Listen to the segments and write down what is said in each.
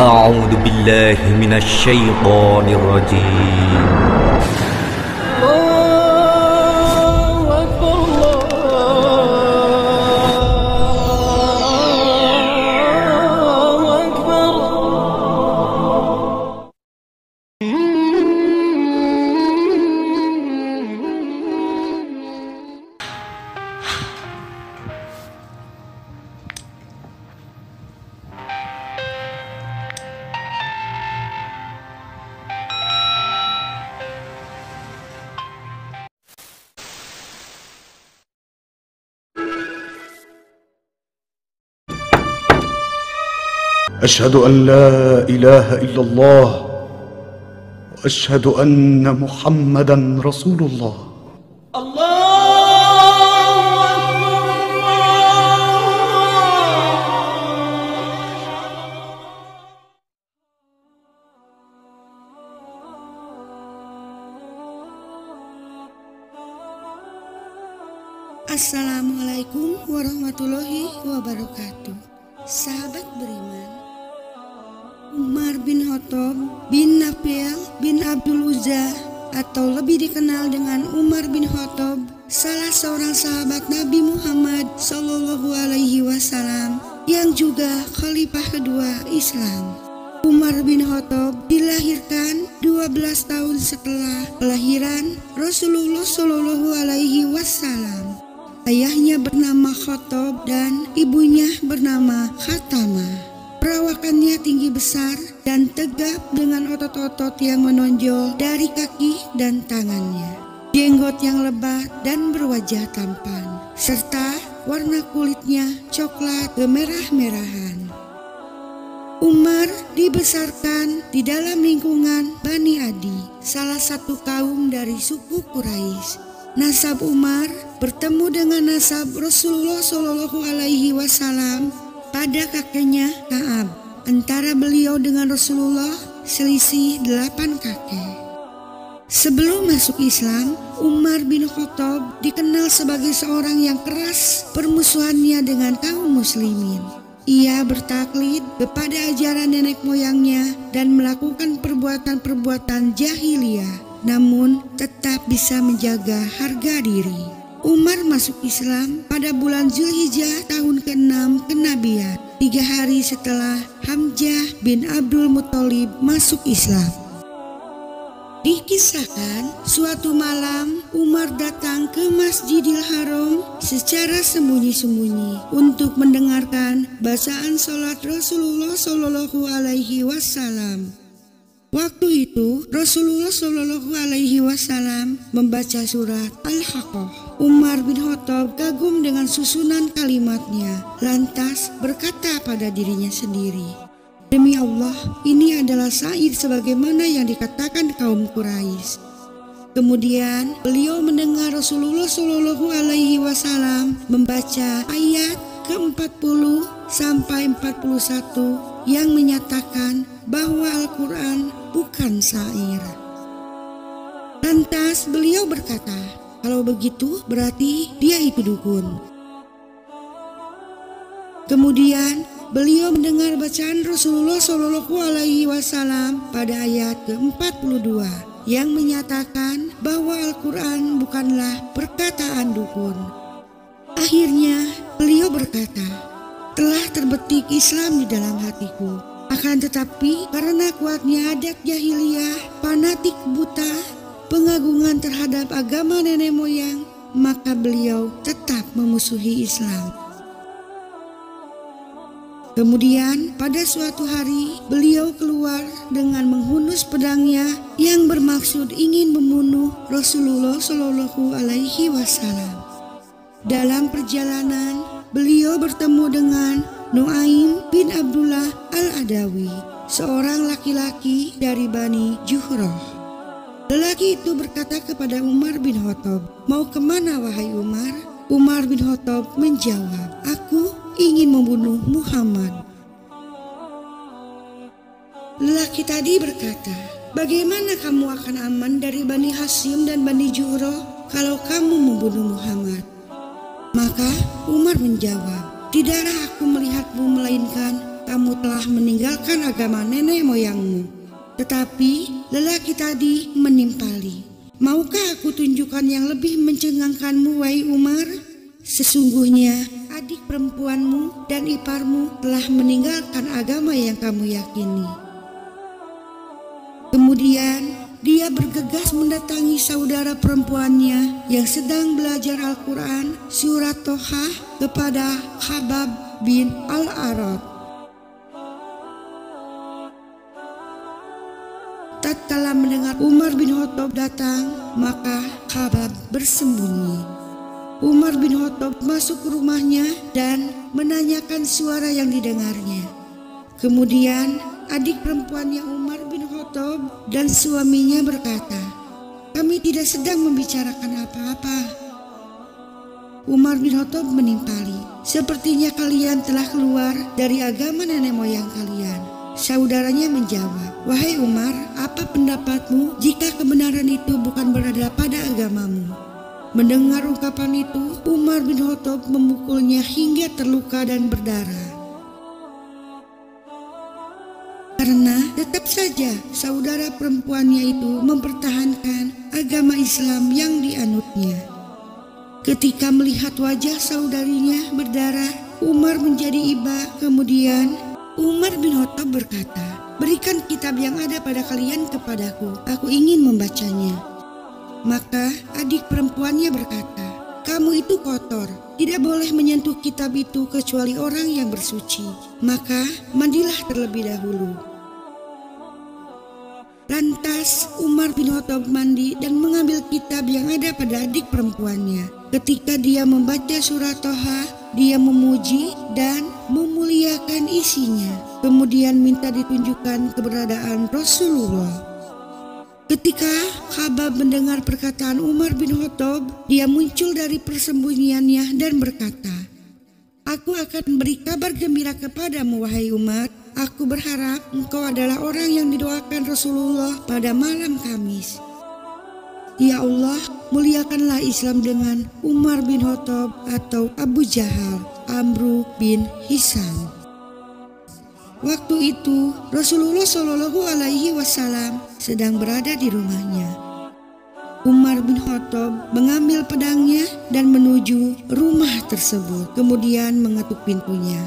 أعوذ بالله من الشيطان الرجيم. أشهد أن لا إله إلا الله وأشهد أن محمدًا رسول الله. Assalamualaikum warahmatullahi wabarakatuh. Sahabat beriman, Umar bin Khattab bin Nafil bin Abdul Uzza atau lebih dikenal dengan Umar bin Khattab, salah seorang sahabat Nabi Muhammad SAW yang juga khalifah kedua Islam. Umar bin Khattab dilahirkan 12 tahun setelah kelahiran Rasulullah SAW. Ayahnya bernama Khattab dan ibunya bernama Khatamah. Perawakannya tinggi besar dan tegap dengan otot-otot yang menonjol dari kaki dan tangannya. Jenggot yang lebat dan berwajah tampan, serta warna kulitnya coklat kemerah-merahan. Umar dibesarkan di dalam lingkungan Bani Adi, salah satu kaum dari suku Quraisy. Nasab Umar bertemu dengan nasab Rasulullah SAW pada kakeknya Ka'ab. Antara beliau dengan Rasulullah selisih 8 kakek. Sebelum masuk Islam, Umar bin Khattab dikenal sebagai seorang yang keras permusuhannya dengan kaum muslimin. Ia bertaklid kepada ajaran nenek moyangnya dan melakukan perbuatan-perbuatan jahiliyah, namun tetap bisa menjaga harga diri. Umar masuk Islam pada bulan Zulhijjah tahun ke-6 kenabian, 3 hari setelah Hamzah bin Abdul Muthalib masuk Islam. Dikisahkan suatu malam Umar datang ke Masjidil Haram secara sembunyi-sembunyi untuk mendengarkan bacaan sholat Rasulullah SAW. Waktu itu Rasulullah SAW membaca surat Al-Haqqah. Umar bin Khattab kagum dengan susunan kalimatnya, lantas berkata pada dirinya sendiri, "Demi Allah, ini adalah syair sebagaimana yang dikatakan kaum Quraisy." Kemudian beliau mendengar Rasulullah SAW membaca ayat ke-40 sampai 41 yang menyatakan bahwa Al-Quran bukan syair. Lantas beliau berkata, "Kalau begitu berarti dia itu dukun." Kemudian beliau mendengar bacaan Rasulullah SAW pada ayat ke-42 yang menyatakan bahwa Al-Quran bukanlah perkataan dukun. Akhirnya beliau berkata, "Telah terbetik Islam di dalam hatiku. Akan tetapi karena kuatnya adat jahiliyah, fanatik buta, pengagungan terhadap agama nenek moyang, maka beliau tetap memusuhi Islam." Kemudian pada suatu hari beliau keluar dengan menghunus pedangnya yang bermaksud ingin membunuh Rasulullah SAW. Dalam perjalanan beliau bertemu dengan Nuaim bin Abdullah Al-Adawi, seorang laki-laki dari Bani Juhrah. Lelaki itu berkata kepada Umar bin Khattab, "Mau kemana wahai Umar?" Umar bin Khattab menjawab, "Aku ingin membunuh Muhammad." Lelaki tadi berkata, "Bagaimana kamu akan aman dari Bani Hashim dan Bani Juhrah kalau kamu membunuh Muhammad?" Maka Umar menjawab, "Tidaklah aku melihatmu melainkan kamu telah meninggalkan agama nenek moyangmu. Tetapi lelaki tadi menimpali, maukah aku tunjukkan yang lebih mencengangkanmu, wahai Umar? Sesungguhnya adik perempuanmu dan iparmu telah meninggalkan agama yang kamu yakini. Kemudian dia bergegas mendatangi saudara perempuannya yang sedang belajar Al-Quran surat Toha kepada Khabab bin Al-Arad. Tatkala mendengar Umar bin Khattab datang, maka Khabab bersembunyi. Umar bin Khattab masuk ke rumahnya dan menanyakan suara yang didengarnya. Kemudian adik perempuannya Umar bin Khattab dan suaminya berkata, "Kami tidak sedang membicarakan apa-apa." Umar bin Khattab menimpali, "Sepertinya kalian telah keluar dari agama nenek moyang kalian." Saudaranya menjawab, "Wahai Umar, apa pendapatmu jika kebenaran itu bukan berada pada agamamu?" Mendengar ungkapan itu, Umar bin Khattab memukulnya hingga terluka dan berdarah. Karena tetap saja saudara perempuannya itu mempertahankan agama Islam yang dianutnya. Ketika melihat wajah saudarinya berdarah, Umar menjadi iba. Kemudian Umar bin Khattab berkata, "Berikan kitab yang ada pada kalian kepadaku, aku ingin membacanya." Maka adik perempuannya berkata, "Kamu itu kotor, tidak boleh menyentuh kitab itu kecuali orang yang bersuci. Maka mandilah terlebih dahulu." Lantas Umar bin Khattab mandi dan mengambil kitab yang ada pada adik perempuannya. Ketika dia membaca surat Toha, dia memuji dan memuliakan isinya. Kemudian minta ditunjukkan keberadaan Rasulullah. Ketika Khabab mendengar perkataan Umar bin Khattab, dia muncul dari persembunyiannya dan berkata, "Aku akan beri kabar gembira kepadamu, wahai Umar. Aku berharap engkau adalah orang yang didoakan Rasulullah pada malam Kamis. Ya Allah, muliakanlah Islam dengan Umar bin Khattab atau Abu Jahal, Amru bin Hisham." Waktu itu Rasulullah Shallallahu Alaihi Wasallam sedang berada di rumahnya. Umar bin Khattab mengambil pedangnya dan menuju rumah tersebut, kemudian mengetuk pintunya.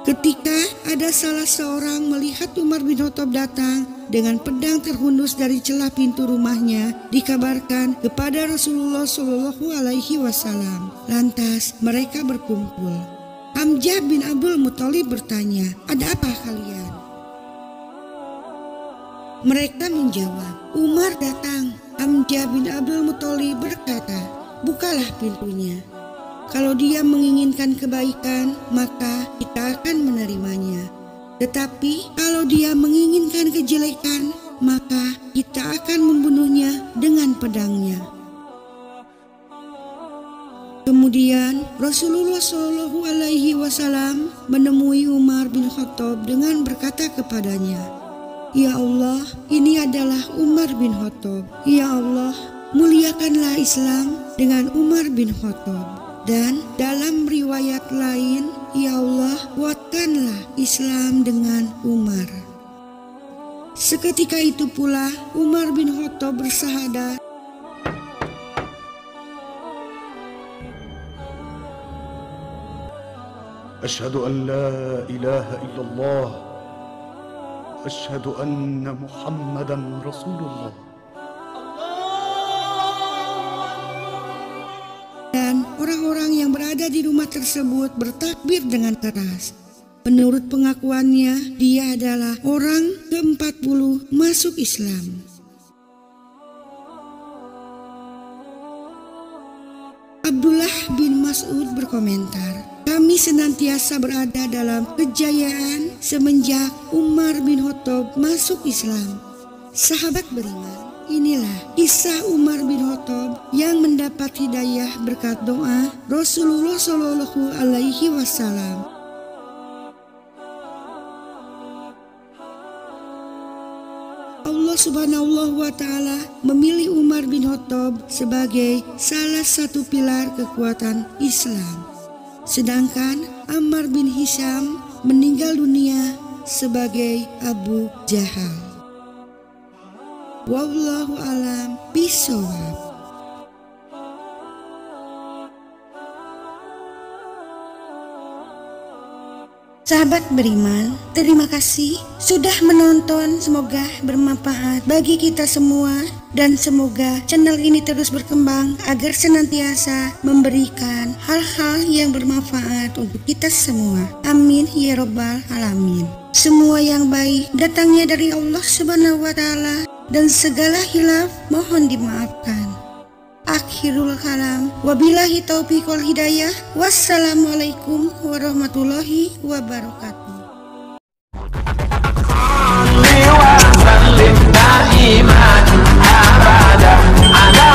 Ketika ada salah seorang melihat Umar bin Khattab datang dengan pedang terhunus dari celah pintu rumahnya, dikabarkan kepada Rasulullah Shallallahu Alaihi Wasallam. Lantas mereka berkumpul. Hamzah bin Abdul Muthalib bertanya, "Ada apa kalian?" Mereka menjawab, "Umar datang." Hamzah bin Abdul Muthalib berkata, "Bukalah pintunya. Kalau dia menginginkan kebaikan, maka kita akan menerimanya. Tetapi kalau dia menginginkan kejelekan, maka kita akan membunuhnya dengan pedangnya." Kemudian Rasulullah Shallallahu Alaihi Wasallam menemui Umar bin Khattab dengan berkata kepadanya, "Ya Allah, ini adalah Umar bin Khattab. Ya Allah, muliakanlah Islam dengan Umar bin Khattab." Dan dalam riwayat lain, "Ya Allah, kuatkanlah Islam dengan Umar." Seketika itu pula Umar bin Khattab bersyahadat, Asyhadu an la ilaha illallah wa asyhadu anna Muhammadan Rasulullah. dan orang-orang yang berada di rumah tersebut bertakbir dengan keras. Menurut pengakuannya, dia adalah orang ke-40 masuk Islam. Abdullah bin Mas'ud berkomentar, "Kami senantiasa berada dalam kejayaan semenjak Umar bin Khattab masuk Islam." Sahabat beriman, inilah kisah Umar bin Khattab yang mendapat hidayah berkat doa Rasulullah Shallallahu Alaihi Wasallam. Allah Subhanahu wa Ta'ala memilih Umar bin Khattab sebagai salah satu pilar kekuatan Islam. Sedangkan Ammar bin Hisham meninggal dunia sebagai Abu Jahal. Wallahu a'lam bishawab. Sahabat beriman, terima kasih sudah menonton. Semoga bermanfaat bagi kita semua dan semoga channel ini terus berkembang agar senantiasa memberikan hal-hal yang bermanfaat untuk kita semua. Amin ya robbal alamin. Semua yang baik datangnya dari Allah Subhanahu wa Ta'ala dan segala hilaf mohon dimaafkan. Akhirul kalam, wabillahi taufiq wal hidayah. Wassalamualaikum warahmatullahi wabarakatuh. دائما أبدا على